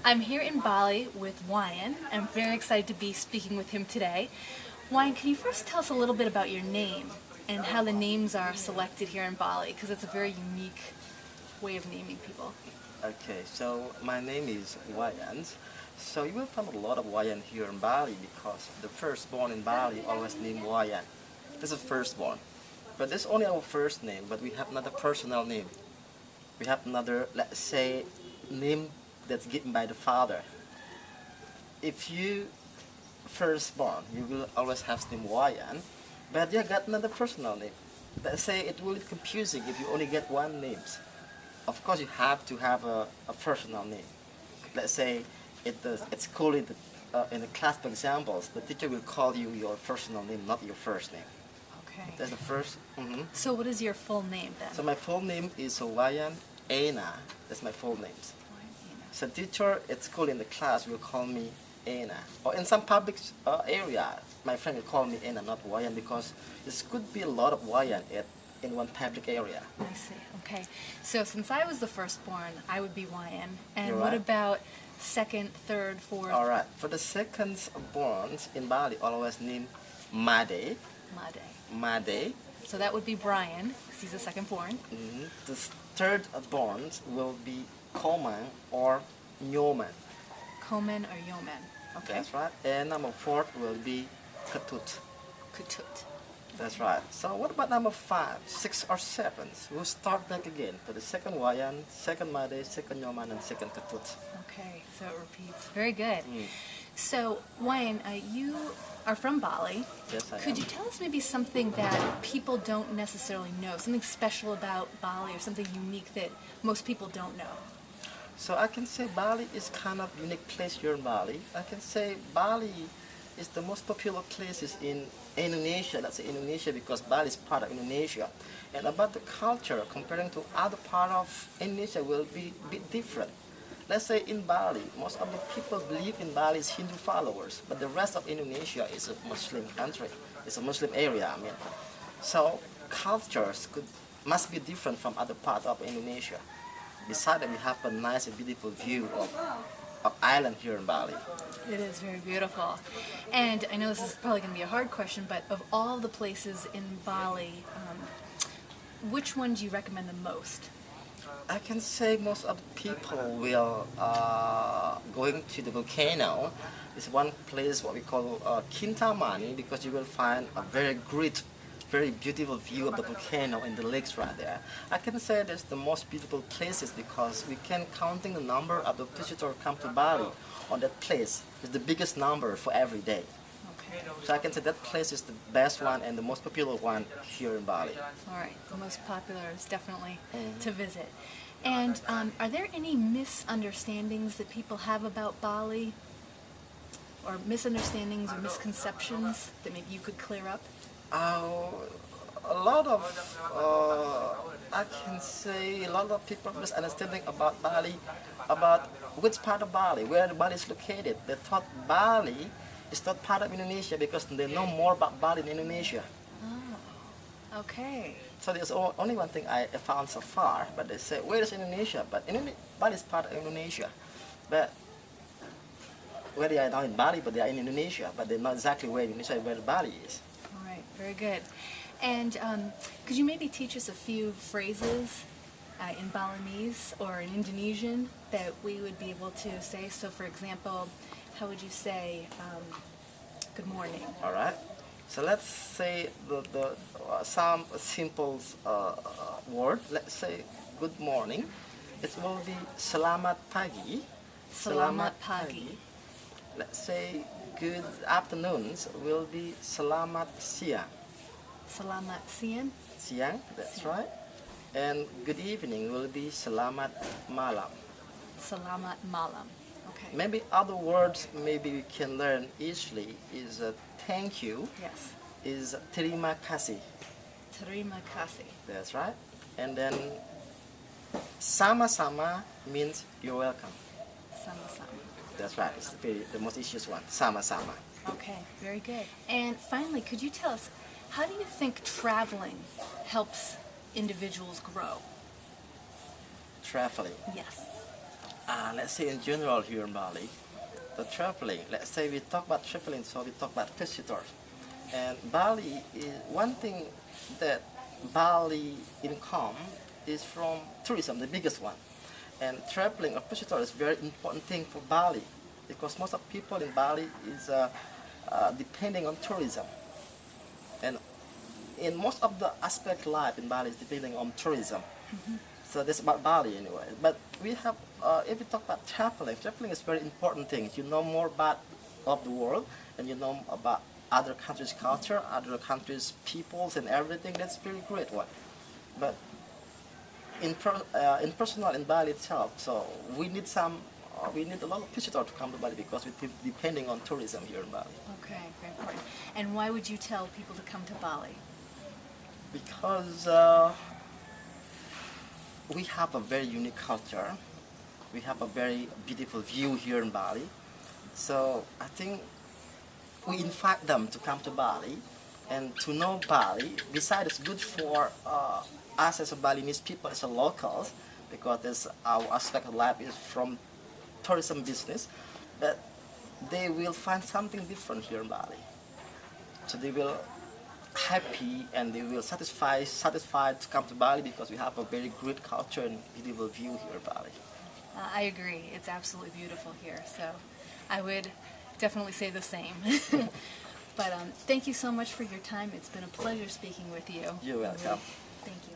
I'm here in Bali with Wayan. I'm very excited to be speaking with him today. Wayan, can you first tell us a little bit about your name and how the names are selected here in Bali? Because it's a very unique way of naming people. Okay, so my name is Wayan. So you will find a lot of Wayan here in Bali because the firstborn in Bali always named Wayan. This is firstborn. But this is only our first name, but we have another personal name. We have another, let's say, name that's given by the father. If you firstborn, you will always have name Wayan, but you got another personal name. Let's say it will be confusing if you only get one name. Of course, you have to have a personal name. Let's say it's cool in the class, for examples, the teacher will call you your personal name, not your first name. Okay. That's the first. So what is your full name then? So my full name is Wayan Ena. That's my full name. So teacher at school in the class will call me Ena. Or in some public area, my friend will call me Ena, not Wayan, because there could be a lot of Wayan in one public area. I see. Okay. So since I was the firstborn, I would be Wayan. And You're what right. about second, third, fourth? All right. For the second born in Bali, always name Made. Made. So that would be Brian, because he's the second born. The third born will be Koman or Nyoman. Komen or Yomen. Okay. That's right. And number 4 will be Ketut. Kutut. That's right. So what about number 5, 6, or 7? We'll start back again for the second Wayan, second Made, second Nyoman, and second Ketut. Okay, so it repeats. Very good. So, Wayan, you are from Bali. Yes, I am. Could you tell us maybe something that people don't necessarily know, something special about Bali or something unique that most people don't know? So I can say Bali is kind of unique place here in Bali. I can say Bali is the most popular places in Indonesia. That's Indonesia because Bali is part of Indonesia. And about the culture, comparing to other part of Indonesia will be a bit different. Let's say in Bali, most of the people believe in Bali is Hindu followers, but the rest of Indonesia is a Muslim country. It's a Muslim area, I mean. So cultures must be different from other part of Indonesia. Besides that, we have a nice and beautiful view of island here in Bali. It is very beautiful. And I know this is probably going to be a hard question, but of all the places in Bali, which one do you recommend the most? I can say most of the people will going to the volcano. It's one place what we call Kintamani because you will find a very great, very beautiful view of the volcano and the lakes right there. I can say that's the most beautiful places because we can counting the number of the visitors come to Bali on that place. It's the biggest number for every day. Okay. So I can say that place is the best one and the most popular one here in Bali. All right. The most popular is definitely to visit. And are there any misunderstandings that people have about Bali? Or misunderstandings or misconceptions that maybe you could clear up? A lot of, I can say, a lot of people misunderstanding about Bali, about which part of Bali, where Bali is located. They thought Bali is not part of Indonesia because they know more about Bali than Indonesia. Oh, okay. So there's only one thing I found so far, but they say, where is Indonesia? But Bali is part of Indonesia. But where they are now in Bali, but they are in Indonesia, but they're not exactly where Indonesia, where Bali is. All right, very good. And could you maybe teach us a few phrases in Balinese or in Indonesian that we would be able to say? So, for example, how would you say good morning? All right. So let's say some simple word. Let's say good morning. It will be selamat pagi. Selamat pagi. Let's say good afternoons will be selamat siang. Selamat siang. Siang, that's right. And good evening will be selamat malam. Selamat malam. Okay. Maybe other words maybe we can learn easily is thank you. Yes. Is terima kasih. Terima kasih. That's right. And then sama-sama means you're welcome. Sama-sama. That's right. It's the most easiest one. Sama-sama. Okay, very good. And finally, could you tell us, how do you think traveling helps individuals grow? Traveling. Yes. let's say in general here in Bali, the traveling, let's say we talk about traveling, so we talk about visitors. And Bali is one thing that Bali income is from tourism, the biggest one. And traveling or visitor is very important thing for Bali because most of people in Bali is depending on tourism. And in most of the aspect life in Bali is depending on tourism. So that's about Bali anyway. But we have, if we talk about traveling, traveling is very important thing. You know more about of the world and you know about other countries' culture, other countries' peoples and everything. That's very great one. But in personal in Bali itself, so we need a lot of visitors to come to Bali because we're depending on tourism here in Bali. Okay, very important. And why would you tell people to come to Bali? Because we have a very unique culture. We have a very beautiful view here in Bali. So I think we invite them to come to Bali and to know Bali. Besides, it's good for us as a Balinese people, as a locals, because this, our aspect of life is from tourism business, but they will find something different here in Bali. So they will happy and they will satisfied to come to Bali because we have a very great culture and beautiful view here in Bali. I agree. It's absolutely beautiful here. So I would definitely say the same. But thank you so much for your time. It's been a pleasure speaking with you. You're welcome. Thank you.